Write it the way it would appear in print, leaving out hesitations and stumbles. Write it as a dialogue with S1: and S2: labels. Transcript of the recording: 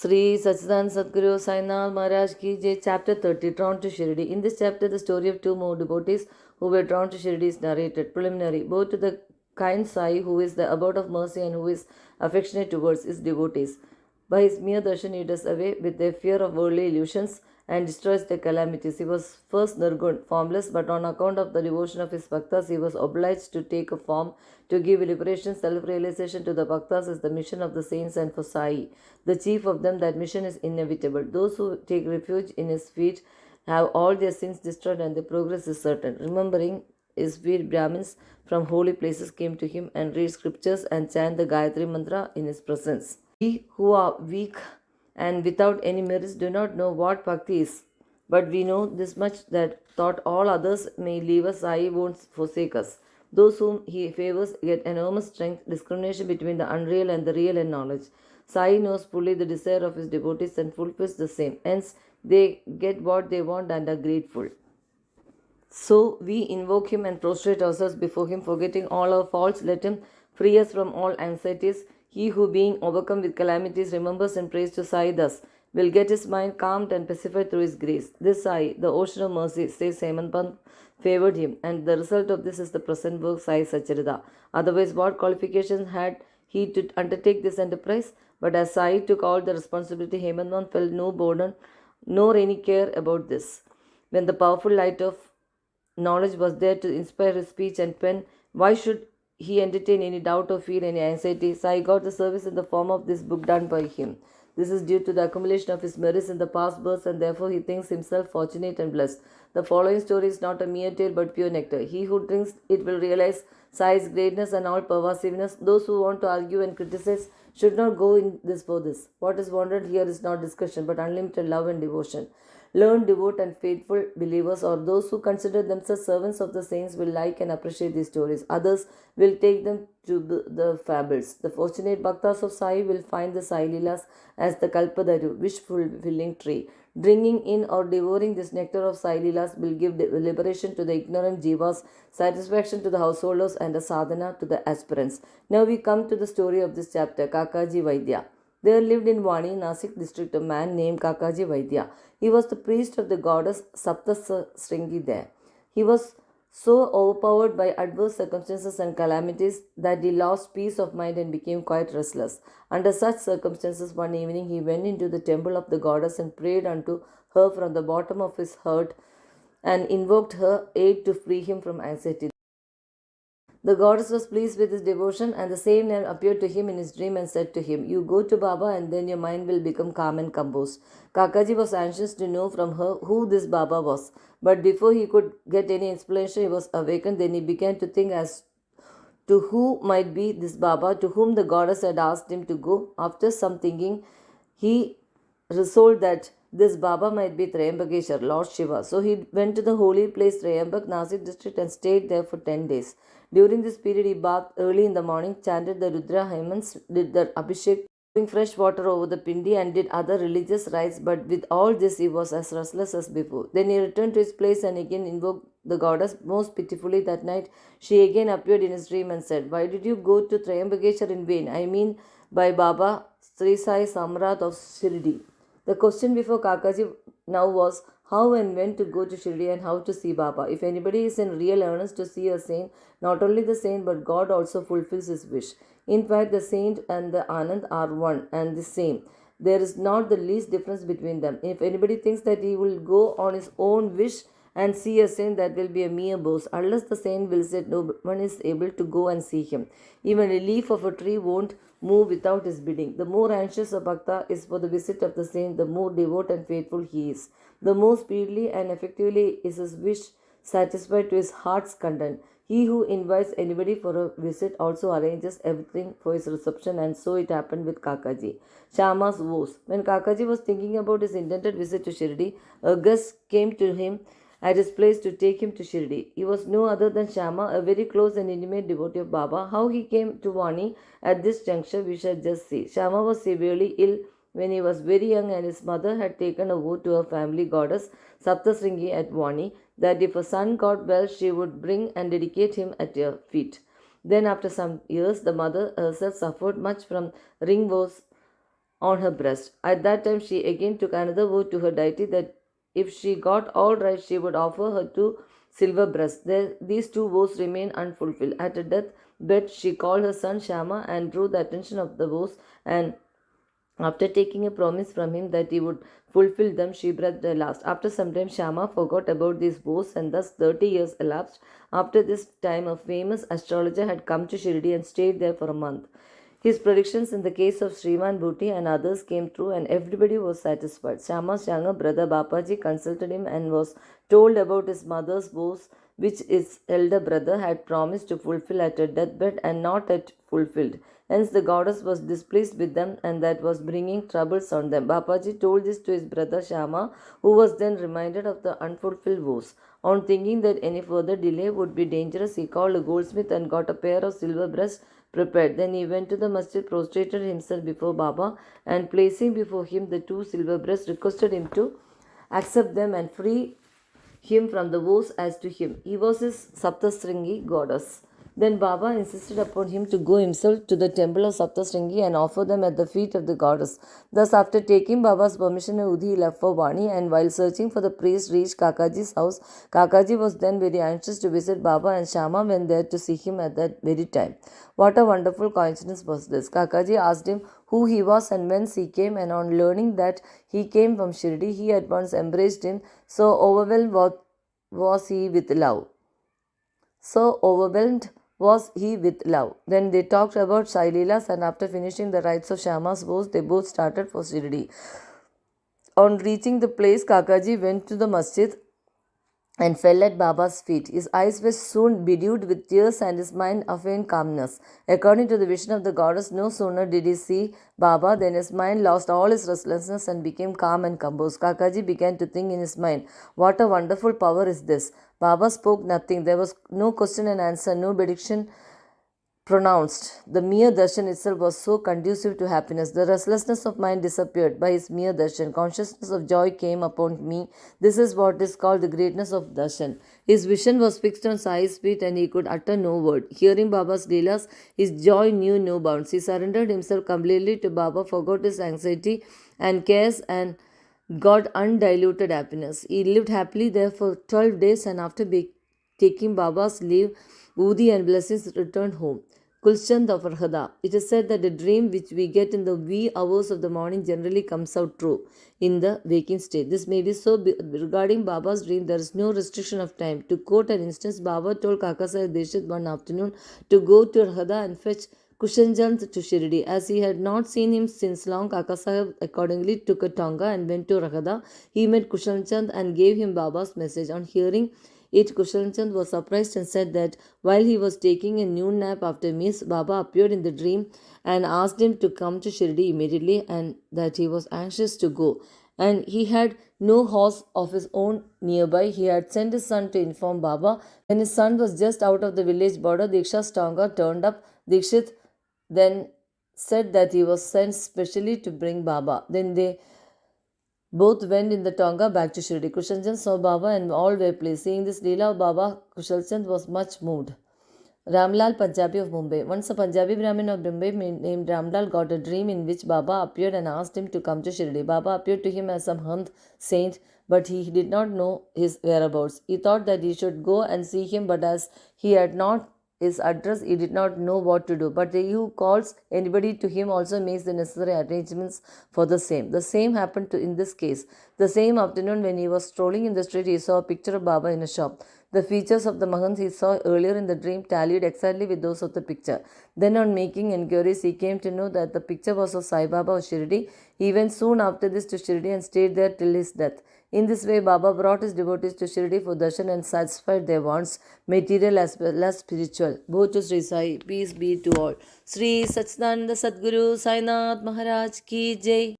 S1: Sri Satchidanand Sadguru Sainath Maharaj Ki Jai, Chapter 30, Drawn to Shirdi. In this chapter, the story of two more devotees who were drawn to Shirdi is narrated. Preliminary, both to the kind Sai, who is the abode of mercy and who is affectionate towards his devotees. By his mere darshan, he does away with their fear of worldly illusions and destroys their calamities. He was first Nirgun, formless, but on account of the devotion of his bhaktas, he was obliged to take a form to give liberation, self-realization to the bhaktas is the mission of the saints, and for Sai, the chief of them, that mission is inevitable. Those who take refuge in his feet have all their sins destroyed and their progress is certain. Remembering his feet, Brahmins from holy places came to him and read scriptures and chant the Gayatri mantra in his presence. We who are weak and without any merits do not know what bhakti is. But we know this much, that thought all others may leave us, Sai won't forsake us. Those whom he favors get enormous strength, discrimination between the unreal and the real, and knowledge. Sai knows fully the desire of his devotees and fulfills the same. Hence, they get what they want and are grateful. So we invoke him and prostrate ourselves before him, forgetting all our faults. Let him free us from all anxieties. He who, being overcome with calamities, remembers and prays to Sai thus, will get his mind calmed and pacified through his grace. This Sai, the ocean of mercy, says Hemant Pant, favored him, and the result of this is the present work, Sai Satcharitha. Otherwise, what qualifications had he to undertake this enterprise? But as Sai took all the responsibility, Hemant Pant felt no burden nor any care about this. When the powerful light of knowledge was there to inspire his speech and pen, why should he entertain any doubt or feel any anxiety? Sai got the service in the form of this book done by him. This is due to the accumulation of his merits in the past births, and therefore he thinks himself fortunate and blessed. The following story is not a mere tale but pure nectar. He who drinks it will realize Sai's greatness and all pervasiveness. Those who want to argue and criticize should not go in this for this. What is wanted here is not discussion but unlimited love and devotion. Learned, devout, and faithful believers, or those who consider themselves servants of the saints, will like and appreciate these stories. Others will take them to the fables. The fortunate bhaktas of Sai will find the Sai Leelas as the Kalpadaru, wish fulfilling tree. Drinking in or devouring this nectar of Sai Leelas will give liberation to the ignorant jivas, satisfaction to the householders, and a sadhana to the aspirants. Now we come to the story of this chapter, Kakaji Vaidya. There lived in Vani, Nasik district, a man named Kakaji Vaidya. He was the priest of the goddess Saptasringi there. He was so overpowered by adverse circumstances and calamities that he lost peace of mind and became quite restless. Under such circumstances, one evening he went into the temple of the goddess and prayed unto her from the bottom of his heart and invoked her aid to free him from anxiety. The goddess was pleased with his devotion, and the same name appeared to him in his dream and said to him, "You go to Baba, and then your mind will become calm and composed." Kakaji was anxious to know from her who this Baba was, but before he could get any explanation, he was awakened. Then he began to think as to who might be this Baba to whom the goddess had asked him to go. After some thinking, he resolved that this Baba might be Triambakeshwar, Lord Shiva. So he went to the holy place Triambak, Nasik district, and stayed there for 10 days. During this period, he bathed early in the morning, chanted the Rudra hymns, did the Abhishek, pouring fresh water over the pindi, and did other religious rites. But with all this, he was as restless as before. Then he returned to his place and again invoked the goddess most pitifully. That night, she again appeared in his dream and said, "Why did you go to Triambakeshwar in vain? I mean, by Baba Sri Sai Samrat of Shirdi." The question before Kakaji now was how and when to go to Shirdi and how to see Baba. If anybody is in real earnest to see a saint, not only the saint but God also fulfills his wish. In fact, the saint and the Anand are one and the same. There is not the least difference between them. If anybody thinks that he will go on his own wish and see a saint, that will be a mere boast. Unless the saint wills it, no one is able to go and see him. Even a leaf of a tree won't move without his bidding. The more anxious a bhakta is for the visit of the saint, the more devout and faithful he is. The more speedily and effectively is his wish satisfied to his heart's content. He who invites anybody for a visit also arranges everything for his reception, and so it happened with Kakaji. Shama's woes. When Kakaji was thinking about his intended visit to Shirdi, a guest came to him at his place to take him to Shirdi. He was no other than Shama, a very close and intimate devotee of Baba. How he came to Vani at this juncture we shall just see. Shama was severely ill when he was very young, and his mother had taken a vow to her family goddess Saptasringi at Vani that if a son got well, she would bring and dedicate him at her feet. Then, after some years, the mother herself suffered much from ring woes on her breast. At that time, she again took another vow to her deity that if she got all right, she would offer her two silver breasts. These two vows remained unfulfilled. At her deathbed, she called her son Shama and drew the attention of the vows, and after taking a promise from him that he would fulfill them, she breathed her last. After some time, Shama forgot about these vows, and thus 30 years elapsed. After this time, a famous astrologer had come to Shirdi and stayed there for a month. His predictions in the case of Sriman Bhuti and others came true, and everybody was satisfied. Shama's younger brother Bapaji consulted him and was told about his mother's vows, which his elder brother had promised to fulfill at her deathbed and not yet fulfilled. Hence, the goddess was displeased with them, and that was bringing troubles on them. Bapaji told this to his brother Shama, who was then reminded of the unfulfilled vows. On thinking that any further delay would be dangerous, he called a goldsmith and got a pair of silver breasts prepared. Then he went to the masjid, prostrated himself before Baba, and placing before him the two silver breasts, requested him to accept them and free him from the vows as to him. He was his Saptastringi goddess. Then Baba insisted upon him to go himself to the temple of Saptastringi and offer them at the feet of the goddess. Thus, after taking Baba's permission, Udhi left for Vani, and while searching for the priest, reached Kakaji's house. Kakaji was then very anxious to visit Baba, and Shama went there to see him at that very time. What a wonderful coincidence was this! Kakaji asked him who he was and whence he came, and on learning that he came from Shirdi, he at once embraced him. So overwhelmed was he with love. Then they talked about Shaileelas, and after finishing the rites of Shama's vows, they both started for Shirdi. On reaching the place, Kakaji went to the masjid and fell at Baba's feet. His eyes were soon bedewed with tears and his mind attained calmness. According to the vision of the goddess, no sooner did he see Baba than his mind lost all its restlessness and became calm and composed. Kakaji began to think in his mind, what a wonderful power is this! Baba spoke nothing. There was no question and answer, no prediction pronounced. The mere darshan itself was so conducive to happiness. The restlessness of mind disappeared by his mere darshan. Consciousness of joy came upon me. This is what is called the greatness of darshan. His vision was fixed on Sai's feet and he could utter no word. Hearing Baba's leelas, his joy knew no bounds. He surrendered himself completely to Baba, forgot his anxiety and cares, and got undiluted happiness. He lived happily there for 12 days, and after taking Baba's leave, Udi and blessings returned home. Kulchand of Arhada. It is said that the dream which we get in the wee hours of the morning generally comes out true in the waking state. This may be so. Regarding Baba's dream, there is no restriction of time. To quote an instance, Baba told Kakasaheb Deshit one afternoon to go to Arhada and fetch Kushanchand to Shirdi. As he had not seen him since long, Kakasaheb accordingly took a tonga and went to Rahada. He met Kushanchand and gave him Baba's message. On hearing it, Kushanchand was surprised and said that while he was taking a noon nap after meals, Baba appeared in the dream and asked him to come to Shirdi immediately, and that he was anxious to go. And he had no horse of his own nearby. He had sent his son to inform Baba. When his son was just out of the village border, Diksha's tonga turned up. Dikshit then said that he was sent specially to bring Baba. Then they both went in the tonga back to Shirdi. Kushalchand saw Baba and all were pleased. Seeing this Leela of Baba, Kushalchand was much moved. Ramlal Punjabi of Mumbai. Once a Punjabi Brahmin of Mumbai named Ramlal got a dream in which Baba appeared and asked him to come to Shirdi. Baba appeared to him as some Hant saint, but he did not know his whereabouts. He thought that he should go and see him, but as he had not his address, he did not know what to do. But he who calls anybody to him also makes the necessary arrangements for the same. The same happened in this case. The same afternoon, when he was strolling in the street, he saw a picture of Baba in a shop. The features of the Mahant he saw earlier in the dream tallied exactly with those of the picture. Then, on making enquiries, he came to know that the picture was of Sai Baba of Shirdi. He went soon after this to Shirdi and stayed there till his death. In this way, Baba brought his devotees to Shirdi for darshan and satisfied their wants, material as well as spiritual. Both to Sri Sai, peace be to all. Sri Satchidananda Sadguru Sainath Maharaj Ki Jai.